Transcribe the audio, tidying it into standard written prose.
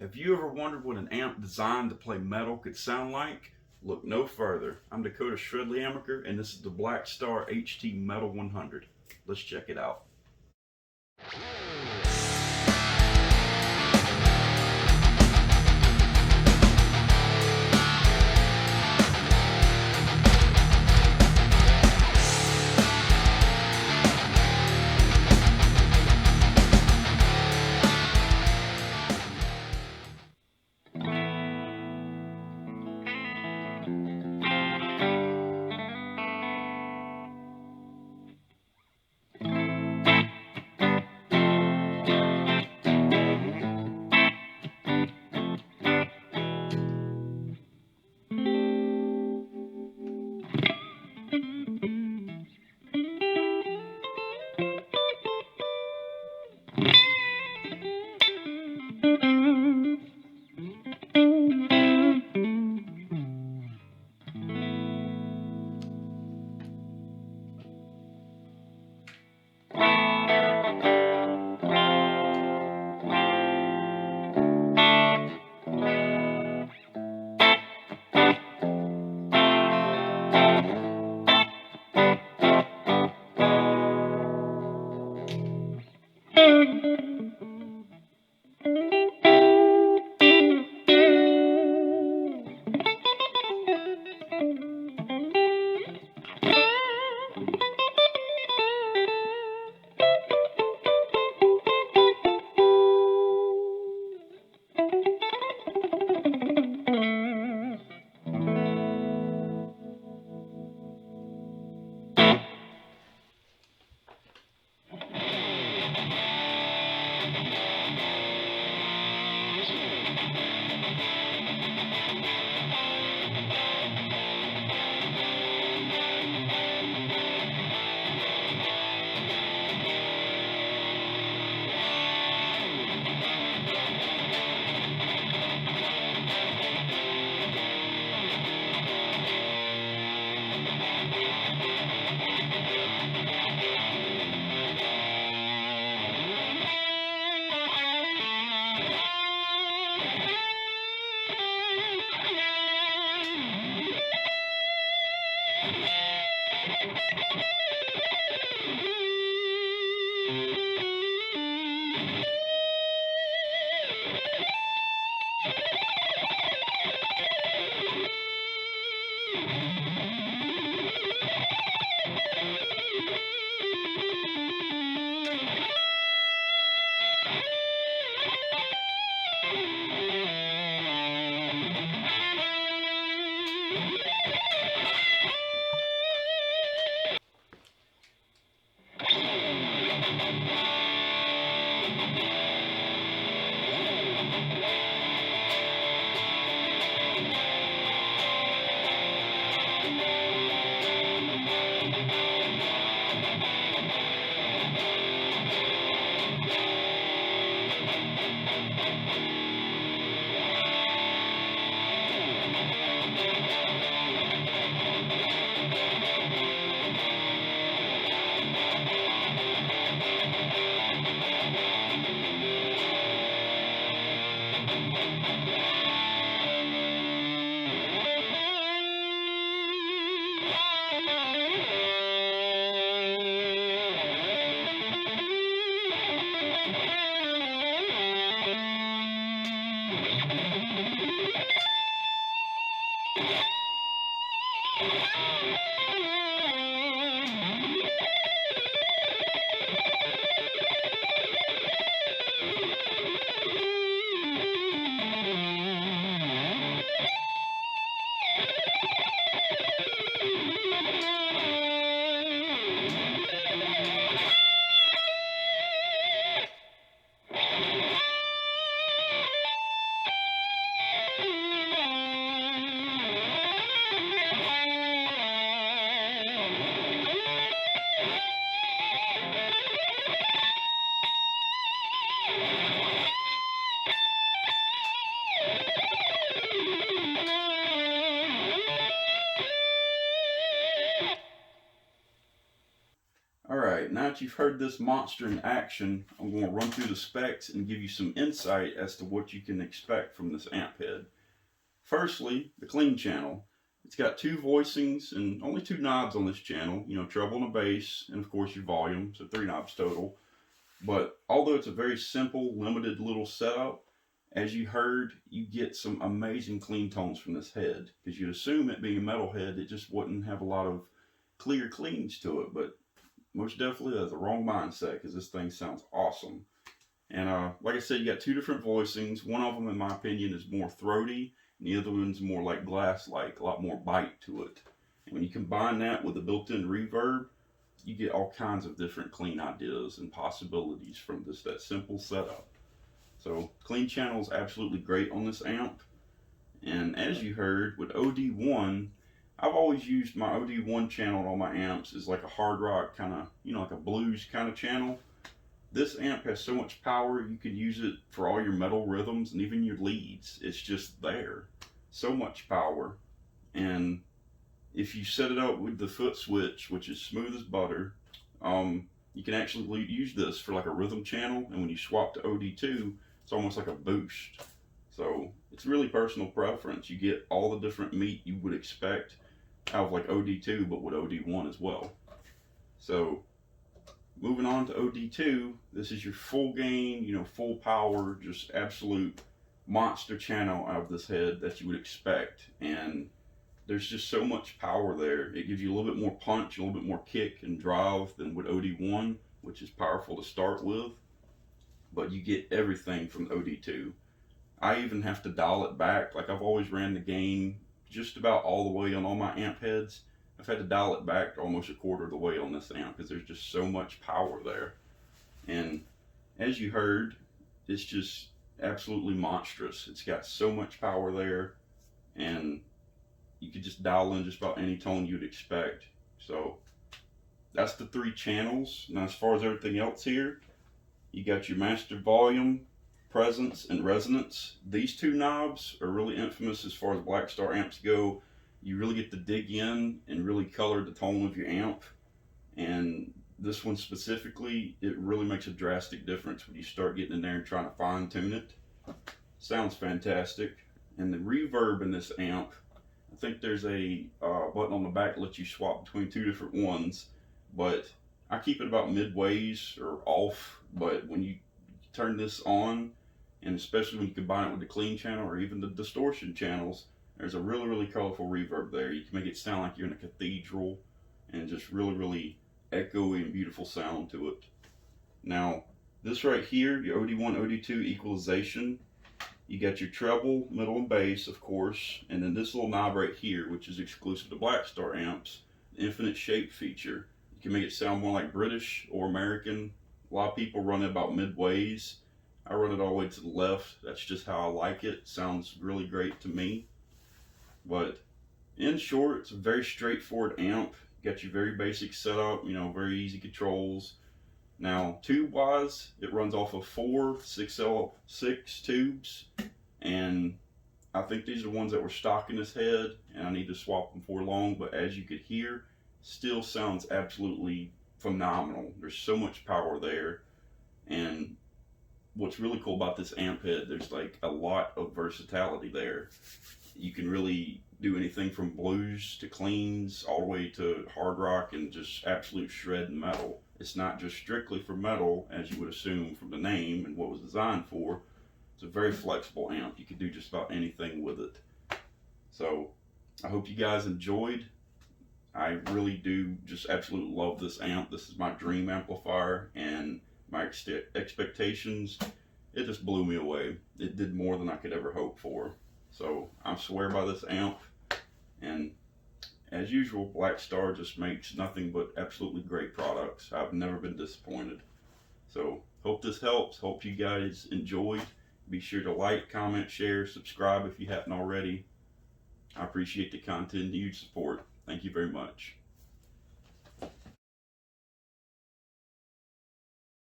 Have you ever wondered what an amp designed to play metal could sound like? Look no further. I'm Dakota Shredley Amacker, and this is the Blackstar HT Metal 100. Let's check it out. that you've heard this monster in action, I'm going to run through the specs and give you some insight as to what you can expect from this amp head. Firstly, the clean channel. It's got 2 voicings and only 2 knobs on this channel, you know, treble and a bass, and of course your volume, so 3 knobs total. But although it's a very simple, limited little setup, as you heard, you get some amazing clean tones from this head. Because you'd assume it being a metal head, it just wouldn't have a lot of clear cleans to it, but most definitely that's the wrong mindset, because this thing sounds awesome. And like I said, you got 2 different voicings. One of them, in my opinion, is more throaty, and the other one's more like glass-like, a lot more bite to it. And when you combine that with the built-in reverb, you get all kinds of different clean ideas and possibilities from just that simple setup. So clean channel is absolutely great on this amp. And as you heard with OD1, I've always used my OD1 channel on all my amps as like a hard rock kind of, you know, like a blues kind of channel. This amp has so much power, you can use it for all your metal rhythms and even your leads. It's just there. So much power. And if you set it up with the foot switch, which is smooth as butter, you can actually use this for like a rhythm channel. And when you swap to OD2, it's almost like a boost. So it's really personal preference. You get all the different meat you would expect out of like OD2, but with OD1 as well. So moving on to OD2, this is your full gain, you know, full power, just absolute monster channel out of this head that you would expect. And there's just so much power there. It gives you a little bit more punch, a little bit more kick and drive than with OD1, which is powerful to start with. But you get everything from OD2. I even have to dial it back. Like I've always ran the gain just about all the way on all my amp heads. I've had to dial it back to almost a quarter of the way on this amp because there's just so much power there. And as you heard, it's just absolutely monstrous. It's got so much power there, and you could just dial in just about any tone you'd expect. So that's the 3 channels. Now as far as everything else here, you got your master volume, presence, and resonance. These 2 knobs are really infamous as far as Blackstar amps go. You really get to dig in and really color the tone of your amp. And this one specifically, it really makes a drastic difference when you start getting in there and trying to fine tune it. Sounds fantastic. And the reverb in this amp, I think there's a button on the back that lets you swap between 2 different ones, but I keep it about midways or off. But when you turn this on, and especially when you combine it with the clean channel or even the distortion channels, there's a really, really colorful reverb there. You can make it sound like you're in a cathedral, and just really, really echoey and beautiful sound to it. Now, this right here, your OD1, OD2 equalization, you got your treble, middle, and bass, of course, and then this little knob right here, which is exclusive to Blackstar amps, the infinite shape feature. You can make it sound more like British or American. A lot of people run it about midways. I run it all the way to the left. That's just how I like it. Sounds really great to me. But in short, it's a very straightforward amp. You got your very basic setup, you know, very easy controls. Now, tube-wise, it runs off of 4 6L6 tubes, and I think these are the ones that were stock in this head, and I need to swap them for long. But as you could hear, still sounds absolutely phenomenal. There's so much power there, and what's really cool about this amp head, there's like a lot of versatility there. You can really do anything from blues to cleans all the way to hard rock and just absolute shred and metal. It's not just strictly for metal, as you would assume from the name and what it was designed for. It's a very flexible amp. You can do just about anything with it. So I hope you guys enjoyed. I really do just absolutely love this amp. This is my dream amplifier, and my expectations, it just blew me away. It did more than I could ever hope for. So I swear by this amp, and as usual, Blackstar just makes nothing but absolutely great products. I've never been disappointed. So hope this helps. Hope you guys enjoyed. Be sure to like, comment, share, subscribe if you haven't already. I appreciate the continued support. Thank you very much.